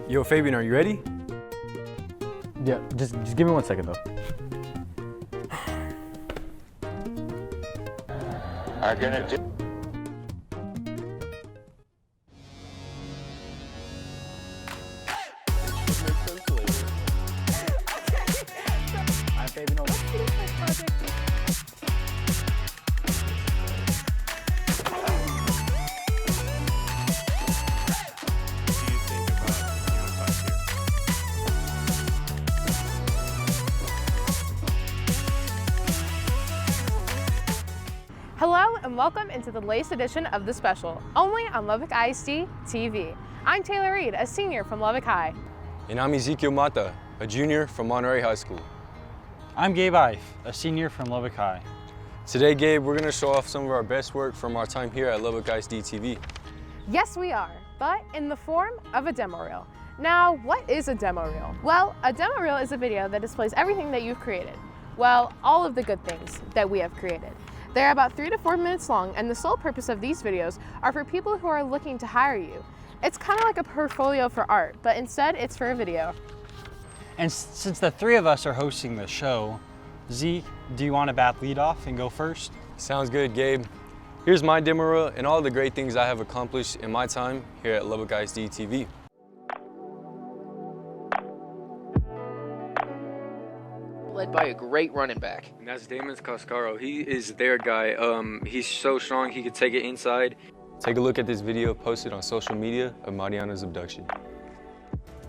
Yo, Fabian, are you ready? Yeah, just give me 1 second though. Are gonna do. I'm Fabian Olsen. Hello and welcome into the latest edition of The Special, only on Lubbock ISD TV. I'm Taylor Reed, a senior from Lubbock High. And I'm Ezekiel Mata, a junior from Monterey High School. I'm Gabe Ife, a senior from Lubbock High. Today, Gabe, we're going to show off some of our best work from our time here at Lubbock ISD TV. Yes, we are, but in the form of a demo reel. Now, what is a demo reel? Well, a demo reel is a video that displays everything that you've created. Well, all of the good things that we have created. They're about 3 to 4 minutes long, and the sole purpose of these videos are for people who are looking to hire you. It's kind of like a portfolio for art, but instead it's for a video. And since the three of us are hosting the show, Zeke, do you want to bat lead off and go first? Sounds good, Gabe. Here's my demo reel and all the great things I have accomplished in my time here at Lubbock ISD TV. Led by a great running back. And that's Damon Cascaro. He is their guy. He's so strong, he could take it inside. Take a look at this video posted on social media of Mariana's abduction.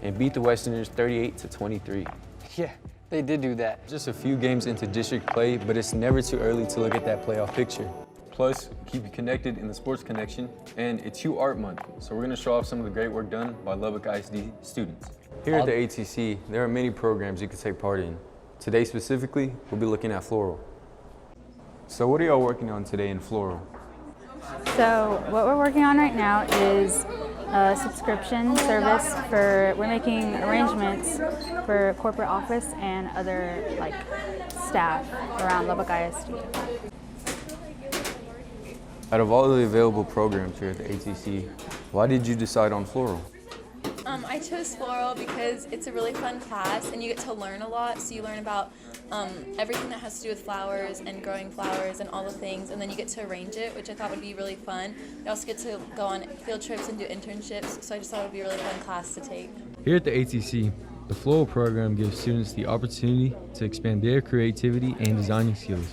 And beat the Westerners 38-23. Yeah, they did do that. Just a few games into district play, but it's never too early to look at that playoff picture. Plus, keep you connected in the Sports Connection, and it's U Art Month, so we're gonna show off some of the great work done by Lubbock ISD students. Here at the ATC, there are many programs you can take part in. Today specifically, we'll be looking at floral. So what are y'all working on today in floral? So what we're working on right now is a subscription service we're making arrangements for corporate office and other staff around Lubbock ISD. Out of all the available programs here at the ATC, why did you decide on floral? I chose floral because it's a really fun class and you get to learn a lot. So you learn about everything that has to do with flowers and growing flowers and all the things, and then you get to arrange it, which I thought would be really fun. You also get to go on field trips and do internships, so I just thought it would be a really fun class to take. Here at the ATC, the floral program gives students the opportunity to expand their creativity and designing skills,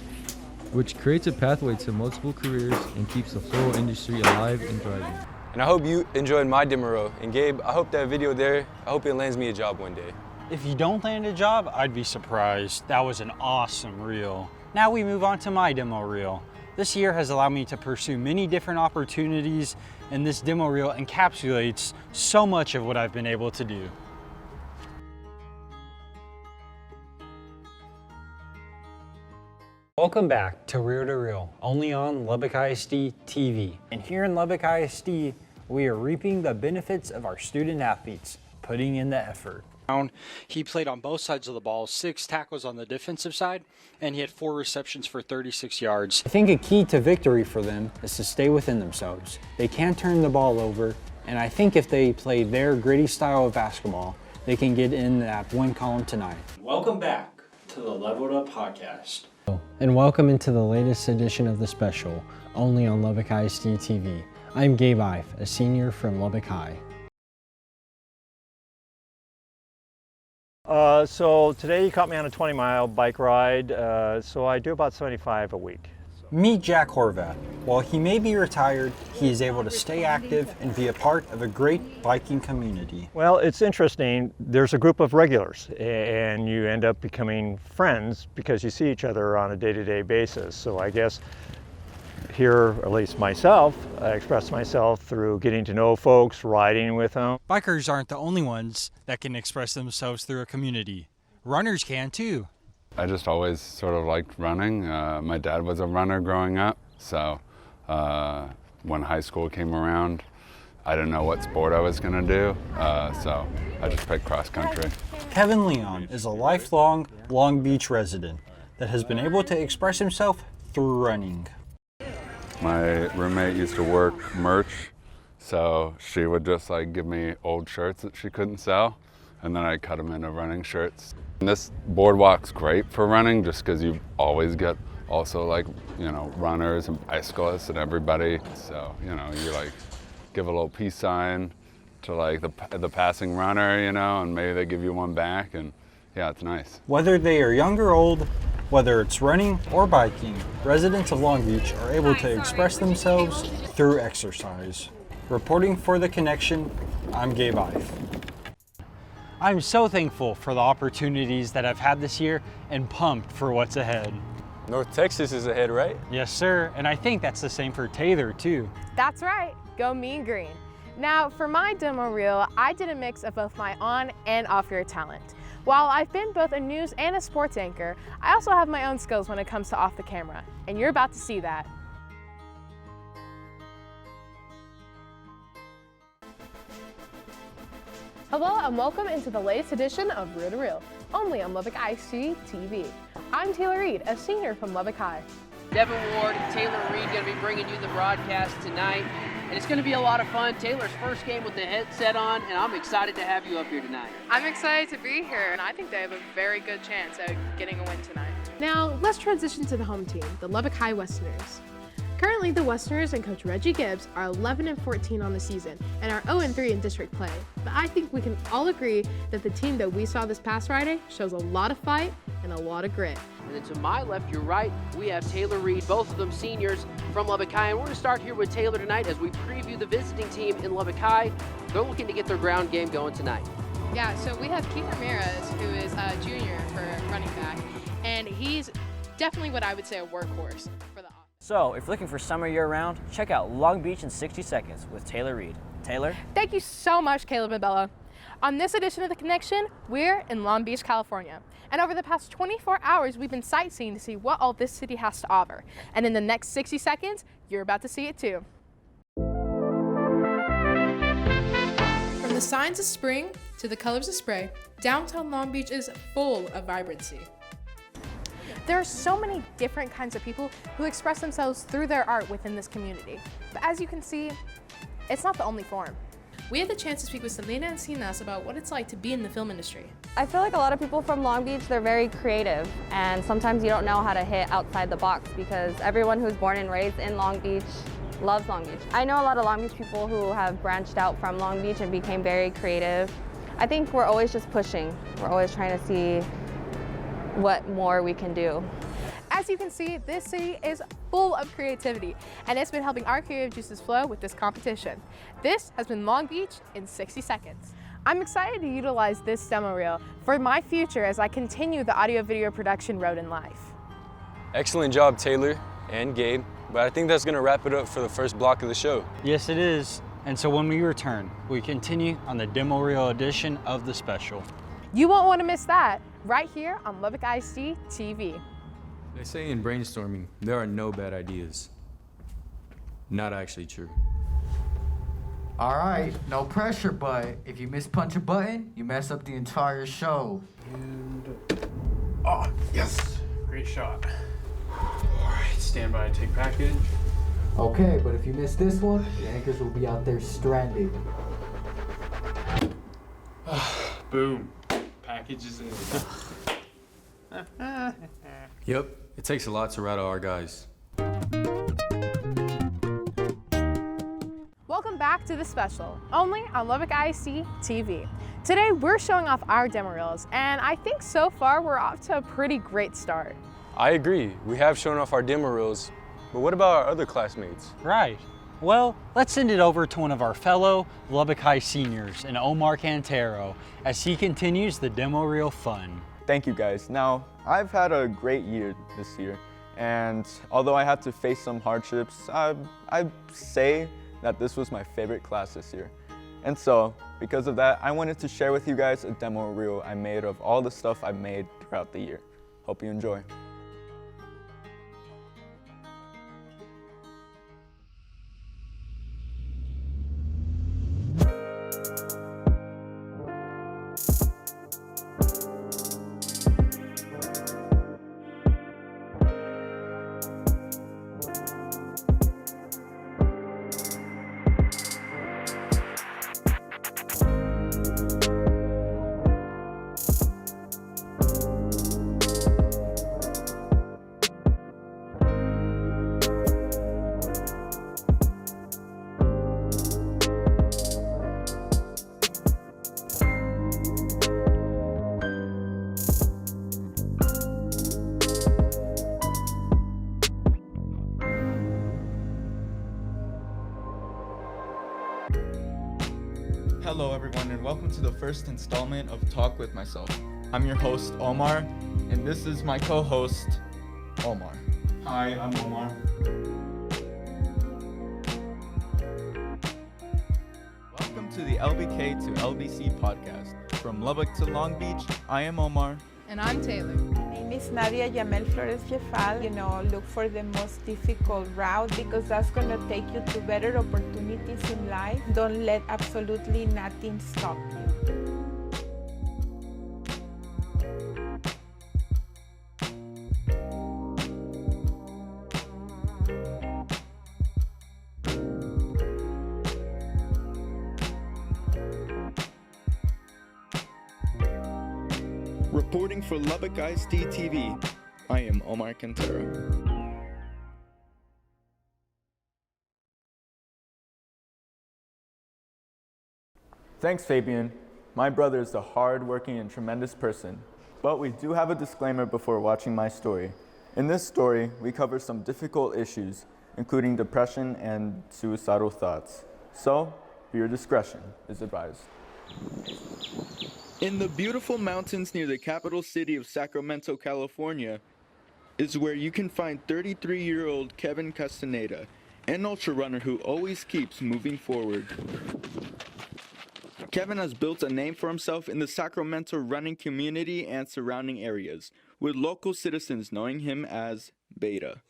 which creates a pathway to multiple careers and keeps the floral industry alive and thriving. And I hope you enjoyed my demo reel. And Gabe, I hope that video there, I hope it lands me a job one day. If you don't land a job, I'd be surprised. That was an awesome reel. Now we move on to my demo reel. This year has allowed me to pursue many different opportunities, and this demo reel encapsulates so much of what I've been able to do. Welcome back to Reel to Reel, only on Lubbock ISD TV. And here in Lubbock ISD, we are reaping the benefits of our student athletes, putting in the effort. He played on both sides of the ball, 6 tackles on the defensive side, and he had 4 receptions for 36 yards. I think a key to victory for them is to stay within themselves. They can't turn the ball over, and I think if they play their gritty style of basketball, they can get in that win column tonight. Welcome back to the Leveled Up Podcast. And welcome into the latest edition of The Special, only on Lubbock ISD TV. I'm Gabe Ife, a senior from Lubbock High. So today you caught me on a 20-mile bike ride, so I do about 75 a week. Meet Jack Horvath. While he may be retired, he is able to stay active and be a part of a great biking community. Well, it's interesting. There's a group of regulars, and you end up becoming friends because you see each other on a day-to-day basis. So I guess here, at least myself, I express myself through getting to know folks, riding with them. Bikers aren't the only ones that can express themselves through a community. Runners can too. I just always sort of liked running. My dad was a runner growing up, so when high school came around, I didn't know what sport I was going to do, so I just picked cross country. Kevin Leon is a lifelong Long Beach resident that has been able to express himself through running. My roommate used to work merch, So she would just like give me old shirts that she couldn't sell, and then I'd cut them into running shirts. And this boardwalk's great for running just because you always get also like, you know, runners and bicyclists and everybody. So, you know, you like give a little peace sign to like the passing runner, you know, and maybe they give you one back, and yeah, it's nice. Whether they are young or old, whether it's running or biking, residents of Long Beach are able to express themselves through exercise. Reporting for The Connection, I'm Gabe Ife. I'm so thankful for the opportunities that I've had this year and pumped for what's ahead. North Texas is ahead, right? Yes, sir, and I think that's the same for Taylor, too. That's right, go Mean Green. Now, for my demo reel, I did a mix of both my on and off-air talent. While I've been both a news and a sports anchor, I also have my own skills when it comes to off the camera, and you're about to see that. Hello and welcome into the latest edition of Reel to Reel, only on Lubbock ISD TV. I'm Taylor Reed, a senior from Lubbock High. Devin Ward and Taylor Reed going to be bringing you the broadcast tonight. And it's going to be a lot of fun. Taylor's first game with the headset on, and I'm excited to have you up here tonight. I'm excited to be here, and I think they have a very good chance at getting a win tonight. Now, let's transition to the home team, the Lubbock High Westerners. Currently, the Westerners and Coach Reggie Gibbs are 11-14 on the season and are 0-3 in district play. But I think we can all agree that the team that we saw this past Friday shows a lot of fight and a lot of grit. And then to my left, your right, we have Taylor Reed, both of them seniors from Lubbock High. And we're going to start here with Taylor tonight as we preview the visiting team in Lubbock High. They're looking to get their ground game going tonight. Yeah, so we have Keith Ramirez, who is a junior for running back, and he's definitely what I would say a workhorse for the offense. So, if you're looking for summer year-round, check out Long Beach in 60 Seconds with Taylor Reed. Taylor? Thank you so much, Caleb and Bella. On this edition of The Connection, we're in Long Beach, California. And over the past 24 hours, we've been sightseeing to see what all this city has to offer. And in the next 60 seconds, you're about to see it too. From the signs of spring to the colors of spray, downtown Long Beach is full of vibrancy. There are so many different kinds of people who express themselves through their art within this community. But as you can see, it's not the only form. We had the chance to speak with Selena and Sinas about what it's like to be in the film industry. I feel like a lot of people from Long Beach, they're very creative, and sometimes you don't know how to hit outside the box because everyone who's born and raised in Long Beach loves Long Beach. I know a lot of Long Beach people who have branched out from Long Beach and became very creative. I think we're always just pushing. We're always trying to see what more we can do. As you can see, this city is full of creativity, and it's been helping our creative juices flow with this competition. This has been Long Beach in 60 seconds. I'm excited to utilize this demo reel for my future as I continue the audio-video production road in life. Excellent job, Taylor and Gabe, but I think that's going to wrap it up for the first block of the show. Yes, it is. And so when we return, we continue on the demo reel edition of the special. You won't want to miss that right here on Lubbock ISD TV. They say in brainstorming, there are no bad ideas. Not actually true. All right, no pressure, but if you mispunch a button, you mess up the entire show. And, oh, yes, great shot. All right, stand by, take package. Okay, but if you miss this one, the anchors will be out there stranded. Boom, package is in. Yep, it takes a lot to rattle our guys. Welcome back to the special, only on Lubbock ISD TV. Today we're showing off our demo reels, and I think so far we're off to a pretty great start. I agree, we have shown off our demo reels, but what about our other classmates? Right. Well, let's send it over to one of our fellow Lubbock High seniors, and Omar Cantero, as he continues the demo reel fun. Thank you guys. Now, I've had a great year this year, and although I had to face some hardships, I'd say that this was my favorite class this year. And so, because of that, I wanted to share with you guys a demo reel I made of all the stuff I've made throughout the year. Hope you enjoy. Hello everyone and welcome to the first installment of Talk With Myself. I'm your host Omar and this is my co-host Omar. Hi, I'm Omar. Welcome to the LBK to LBC podcast. From Lubbock to Long Beach, I am Omar. And I'm Taylor. My name is Nadia Yamel Flores Jefal. Look for the most difficult route because that's going to take you to better opportunities in life. Don't let absolutely nothing stop you. Reporting for Lubbock ISD TV, I am Omar Quintero. Thanks, Fabian. My brother is a hard-working and tremendous person. But we do have a disclaimer before watching my story. In this story, we cover some difficult issues, including depression and suicidal thoughts. So, your discretion is advised. In the beautiful mountains near the capital city of Sacramento, California, is where you can find 33-year-old Kevin Castaneda, an ultra runner who always keeps moving forward. Kevin has built a name for himself in the Sacramento running community and surrounding areas, with local citizens knowing him as Beta.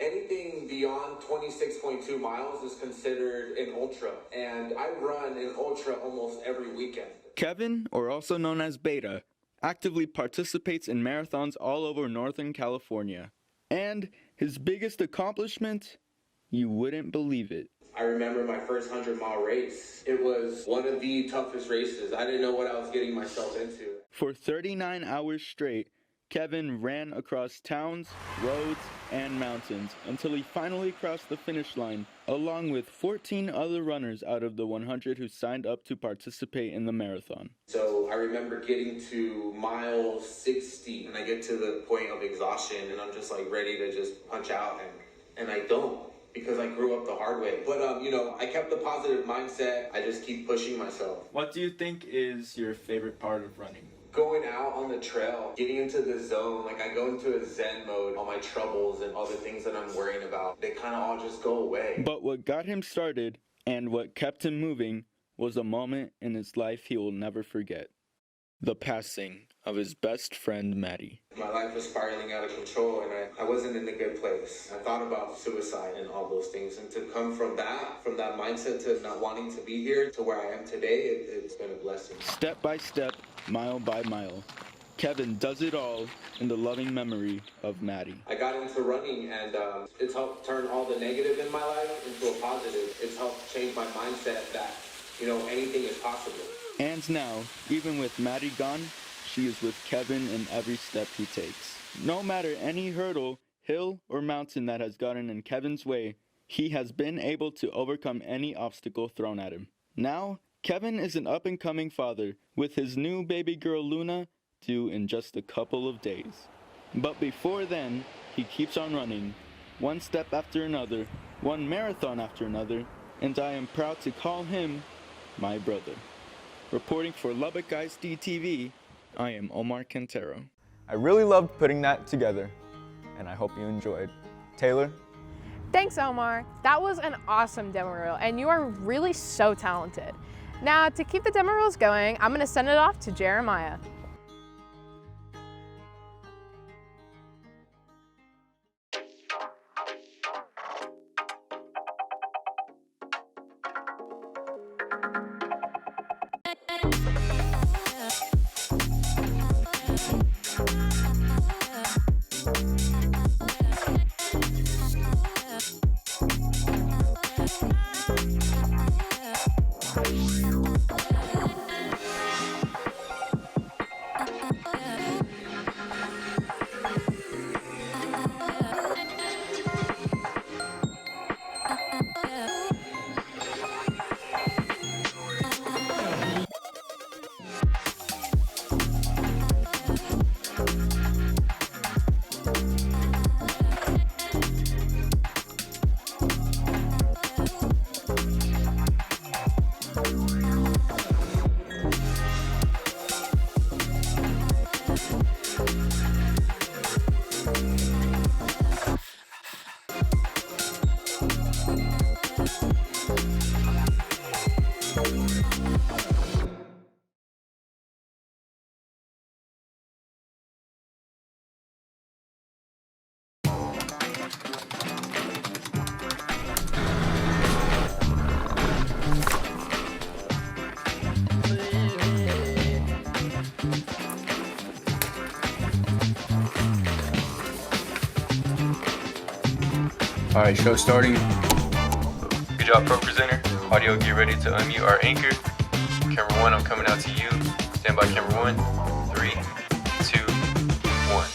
Anything beyond 26.2 miles is considered an ultra, and I run an ultra almost every weekend. Kevin, or also known as Beta, actively participates in marathons all over Northern California. And his biggest accomplishment? You wouldn't believe it. I remember my first 100-mile race. It was one of the toughest races. I didn't know what I was getting myself into. For 39 hours straight, Kevin ran across towns, roads, and mountains until he finally crossed the finish line, along with 14 other runners out of the 100 who signed up to participate in the marathon. So I remember getting to mile 60, and I get to the point of exhaustion, and I'm just like ready to just punch out, and I don't, because I grew up the hard way. But, I kept the positive mindset. I just keep pushing myself. What do you think is your favorite part of running? Going out on the trail, getting into the zone, like I go into a zen mode, all my troubles and all the things that I'm worrying about, they kind of all just go away. But what got him started and what kept him moving was a moment in his life he will never forget. The passing of his best friend, Maddie. My life was spiraling out of control and I wasn't in a good place. I thought about suicide and all those things. And to come from that mindset to not wanting to be here to where I am today, it's been a blessing. Step by step, mile by mile, Kevin does it all in the loving memory of Maddie. I got into running and it's helped turn all the negative in my life into a positive. It's helped change my mindset that, anything is possible. And now, even with Maddie gone, she is with Kevin in every step he takes. No matter any hurdle, hill, or mountain that has gotten in Kevin's way, he has been able to overcome any obstacle thrown at him. Now, Kevin is an up-and-coming father, with his new baby girl Luna due in just a couple of days. But before then, he keeps on running, one step after another, one marathon after another, and I am proud to call him my brother. Reporting for Lubbock ISD TV, I am Omar Quintero. I really loved putting that together, and I hope you enjoyed. Taylor? Thanks, Omar. That was an awesome demo reel, and you are really so talented. Now, to keep the demo reels going, I'm gonna send it off to Jeremiah. All right, show starting. Good job, Pro Presenter. Audio, get ready to unmute our anchor. Camera 1, I'm coming out to you. Stand by, camera 1. 3, 2, 1.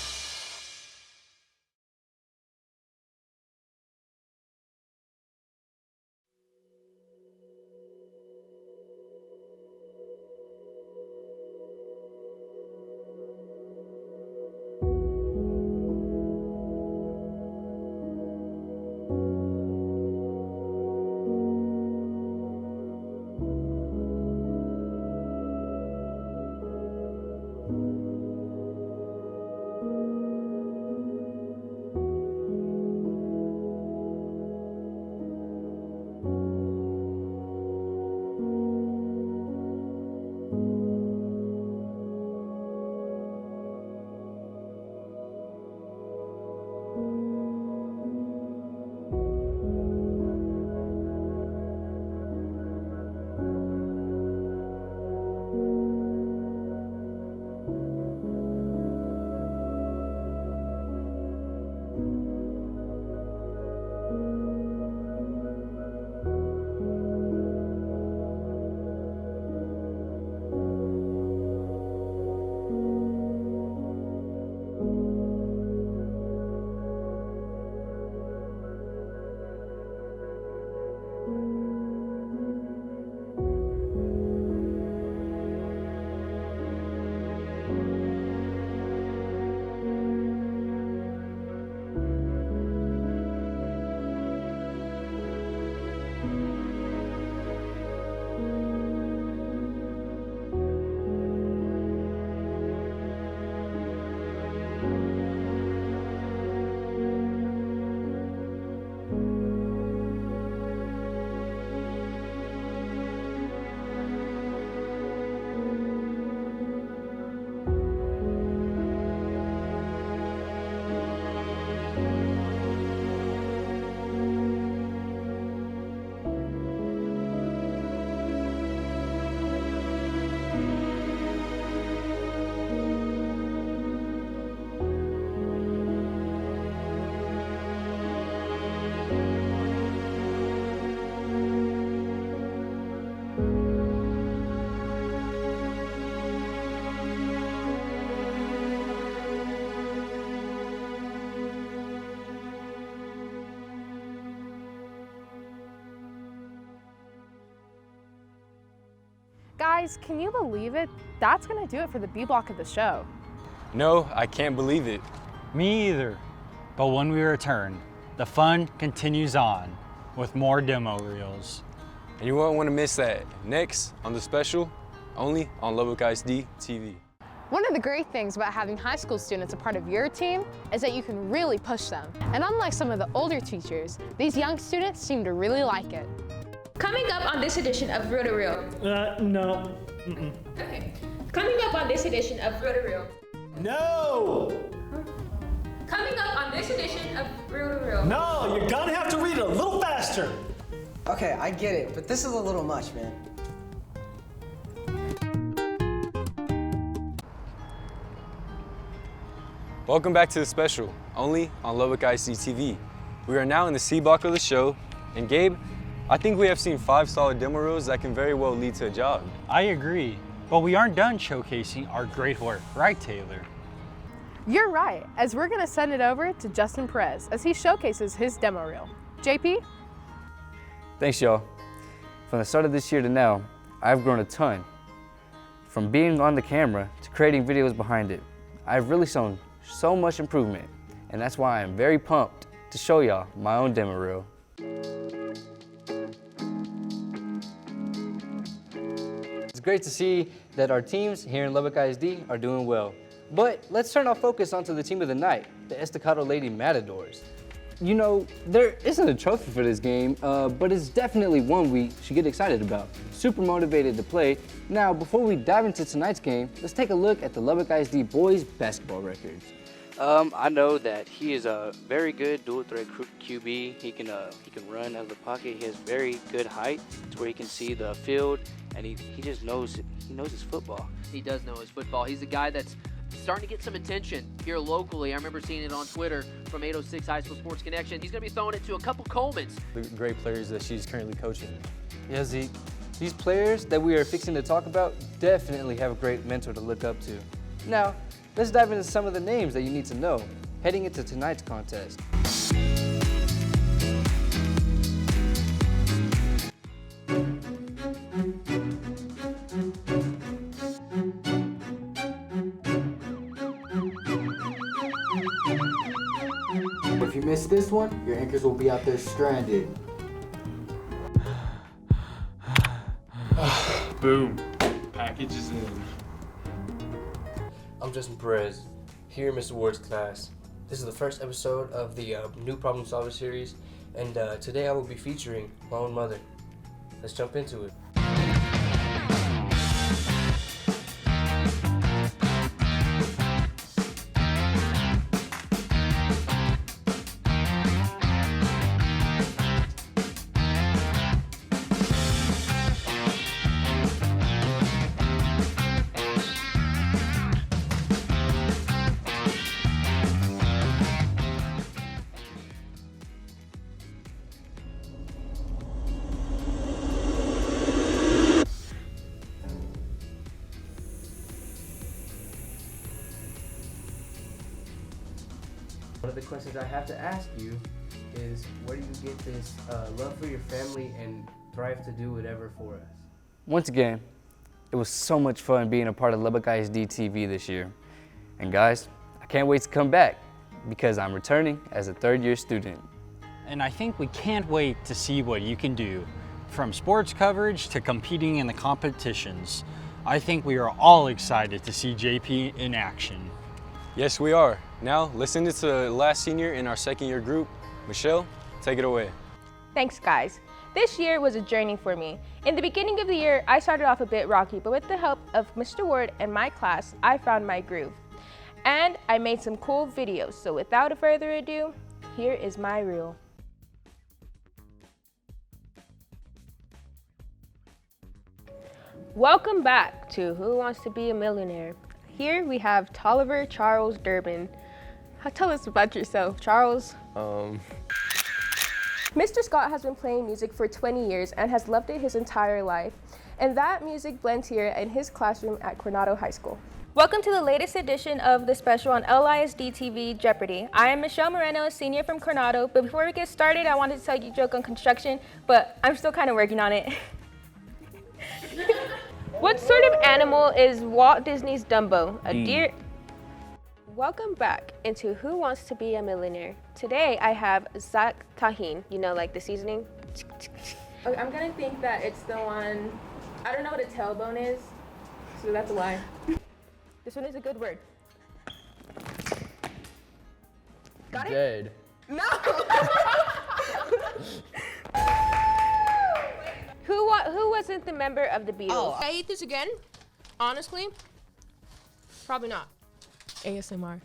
Guys, can you believe it? That's gonna do it for the B block of the show. No, I can't believe it. Me either. But when we return, the fun continues on with more demo reels. And you won't want to miss that. Next on The Special, only on Lubbock ISD TV. One of the great things about having high school students a part of your team is that you can really push them. And unlike some of the older teachers, these young students seem to really like it. Coming up on this edition of Reel-to-Reel. No. Okay. Coming up on this edition of Reel-to-Reel. No! Coming up on this edition of Reel-to-Reel. No, you're gonna have to read it a little faster. Okay, I get it, but this is a little much, man. Welcome back to The Special, only on Lubbock ISD TV. We are now in the C block of the show, and Gabe, I think we have seen 5 solid demo reels that can very well lead to a job. I agree, but we aren't done showcasing our great work, right, Taylor? You're right, as we're gonna send it over to Justin Perez as he showcases his demo reel. JP? Thanks, y'all. From the start of this year to now, I've grown a ton. From being on the camera to creating videos behind it, I've really shown so much improvement, and that's why I'm very pumped to show y'all my own demo reel. It's great to see that our teams here in Lubbock ISD are doing well. But let's turn our focus onto the team of the night, the Estacado Lady Matadors. You know, there isn't a trophy for this game, but it's definitely one we should get excited about. Super motivated to play. Now, before we dive into tonight's game, let's take a look at the Lubbock ISD boys basketball records. I know that he is a very good dual threat QB. He can run out of the pocket. He has very good height to where he can see the field, and he just knows his football. He does know his football. He's a guy that's starting to get some attention here locally. I remember seeing it on Twitter from 806 High School Sports Connection. He's going to be throwing it to a couple Colemans. The great players that she's currently coaching. Yeah, Zeke. These players that we are fixing to talk about definitely have a great mentor to look up to. Now, let's dive into some of the names that you need to know heading into tonight's contest. If you miss this one, your anchors will be out there stranded. Boom. Package is in. I'm Justin Perez, here in Mr. Ward's class. This is the first episode of the new Problem Solver series, and today I will be featuring my own mother. Let's jump into it. One of the questions I have to ask you is, where do you get this love for your family and thrive to do whatever for us? Once again, it was so much fun being a part of Lubbock ISD TV this year. And guys, I can't wait to come back because I'm returning as a third-year student. And I think we can't wait to see what you can do. From sports coverage to competing in the competitions, I think we are all excited to see JP in action. Yes, we are. Now, listening to the last senior in our second year group, Michelle, take it away. Thanks, guys. This year was a journey for me. In the beginning of the year, I started off a bit rocky, but with the help of Mr. Ward and my class, I found my groove. And I made some cool videos. So without further ado, here is my reel. Welcome back to Who Wants to Be a Millionaire? Here we have Tolliver Charles Durbin. Tell us about yourself, Charles. Mr. Scott has been playing music for 20 years and has loved it his entire life. And that music blends here in his classroom at Coronado High School. Welcome to the latest edition of the special on LISD TV Jeopardy! I am Michelle Moreno, a senior from Coronado, but before we get started, I wanted to tell you a joke on construction, but I'm still kind of working on it. What sort of animal is Walt Disney's Dumbo? A deer? Welcome back into Who Wants to Be a Millionaire? Today I have Zach Tahine, you know, like the seasoning. Okay, I'm gonna think that it's the one, I don't know what a tailbone is, so that's a lie. This one is a good word. Got it? Dead. No! Who wasn't the member of the Beatles? Oh, I eat this again? Honestly, probably not. ASMR.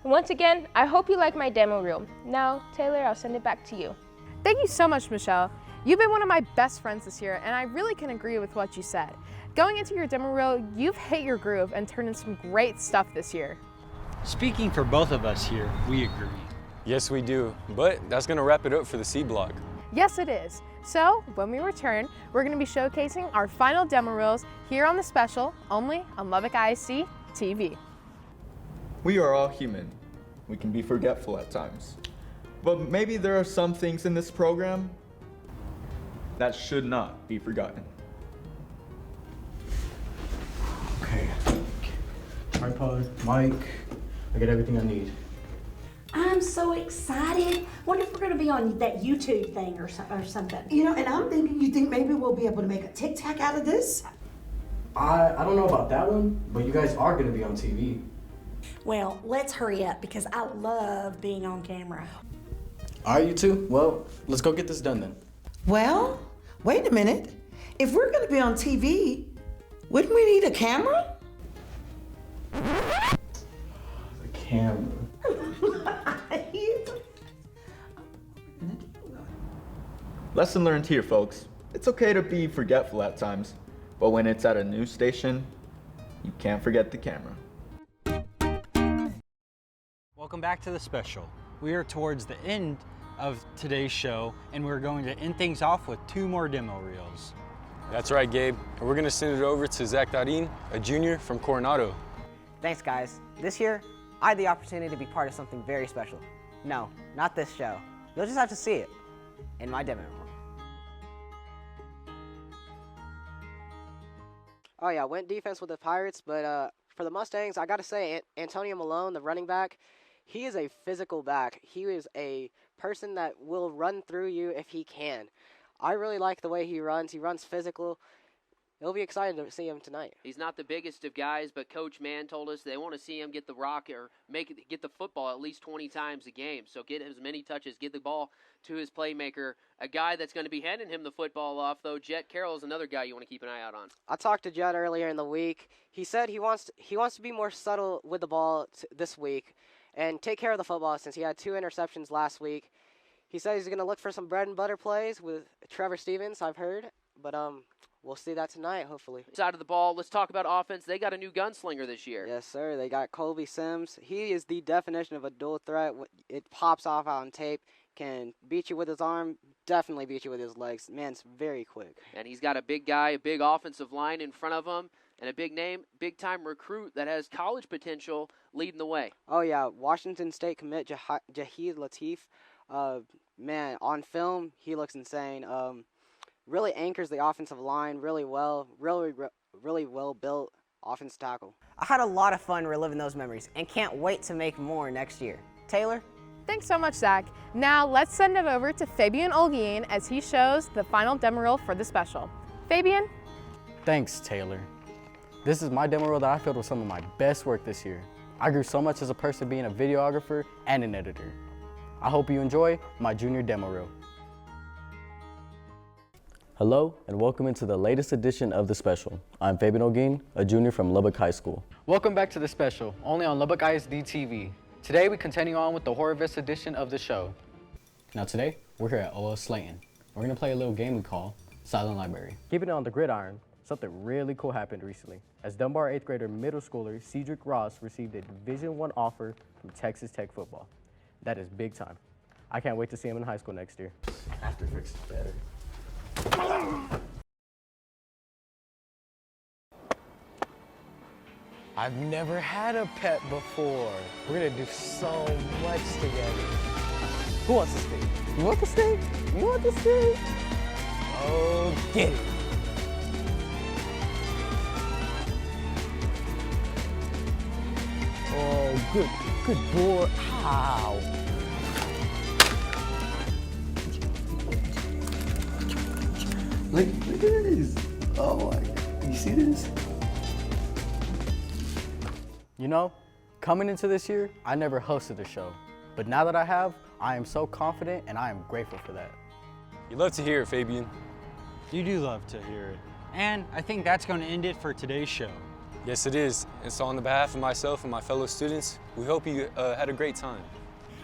Once again, I hope you like my demo reel. Now, Taylor, I'll send it back to you. Thank you so much, Michelle. You've been one of my best friends this year, and I really can agree with what you said. Going into your demo reel, you've hit your groove and turned in some great stuff this year. Speaking for both of us here, we agree. Yes, we do. But that's going to wrap it up for the C block. Yes, it is. So, when we return, we're going to be showcasing our final demo reels here on the special, only on Lubbock ISD TV. We are all human. We can be forgetful at times. But maybe there are some things in this program that should not be forgotten. Okay. Tripod, mic, I got everything I need. I'm so excited. Wonder if we're gonna be on that YouTube thing or something. You know, and I'm thinking, you think maybe we'll be able to make a TikTok out of this? I don't know about that one, but you guys are gonna be on TV. Well, let's hurry up because I love being on camera. All right, you two. Well, let's go get this done then. Well, wait a minute. If we're gonna be on TV, wouldn't we need a camera? The camera. Lesson learned here, folks. It's okay to be forgetful at times. But when it's at a news station, you can't forget the camera. Welcome back to the special. We are towards the end of today's show, and we're going to end things off with 2 more demo reels. That's right, Gabe. And we're going to send it over to Zach Darin, a junior from Coronado. Thanks, guys. This year, I had the opportunity to be part of something very special. No, not this show. You'll just have to see it in my demo reel. Oh yeah, went defense with the Pirates, but for the Mustangs, I gotta say, Antonio Malone, the running back, he is a physical back. He is a person that will run through you if he can. I really like the way he runs. He runs physical. It'll be exciting to see him tonight. He's not the biggest of guys, but Coach Mann told us they want to see him get the rock or get the football at least 20 times a game. So get as many touches, get the ball to his playmaker. A guy that's going to be handing him the football off, though, Jet Carroll is another guy you want to keep an eye out on. I talked to Jet earlier in the week. He said he wants to be more subtle with the ball this week and take care of the football since he had 2 interceptions last week. He said he's going to look for some bread and butter plays with Trevor Stevens, I've heard, but we'll see that tonight, hopefully. Side of the ball, let's talk about offense. They got a new gunslinger this year. Yes, sir. They got Colby Sims. He is the definition of a dual threat. It pops off on tape. Can beat you with his arm, definitely beat you with his legs. Man's very quick. And he's got a big guy, a big offensive line in front of him, and a big name, big-time recruit that has college potential leading the way. Oh, yeah. Washington State commit Jaheed Latif. Man, on film, he looks insane. Really anchors the offensive line really well. Really well built offensive tackle. I had a lot of fun reliving those memories and can't wait to make more next year. Taylor? Thanks so much, Zach. Now let's send it over to Fabian Olguin as he shows the final demo reel for the special. Fabian? Thanks, Taylor. This is my demo reel that I felt was some of my best work this year. I grew so much as a person being a videographer and an editor. I hope you enjoy my junior demo reel. Hello, and welcome into the latest edition of The Special. I'm Fabian Olguin, a junior from Lubbock High School. Welcome back to The Special, only on Lubbock ISD TV. Today we continue on with the Horrorverse edition of the show. Now today, we're here at OL Slayton. We're gonna play a little game we call Silent Library. Keeping it on the gridiron, something really cool happened recently, as Dunbar 8th grader middle schooler Cedric Ross received a Division I offer from Texas Tech football. That is big time. I can't wait to see him in high school next year. After fix it better. I've never had a pet before. We're gonna do so much together. Who wants the steak? You want the steak? You want the steak? Oh, get it. Oh, good boy. Ow. Look at this. Oh my God. You see this? You know, coming into this year, I never hosted a show. But now that I have, I am so confident and I am grateful for that. You love to hear it, Fabian. You do love to hear it. And I think that's going to end it for today's show. Yes, it is. And so on the behalf of myself and my fellow students, we hope you had a great time.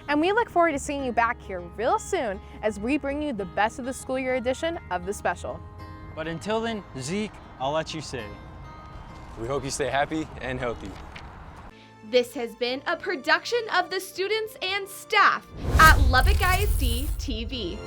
And we look forward to seeing you back here real soon as we bring you the best of the school year edition of The Special. But until then, Zeke, I'll let you say. We hope you stay happy and healthy. This has been a production of the students and staff at Lubbock ISD TV.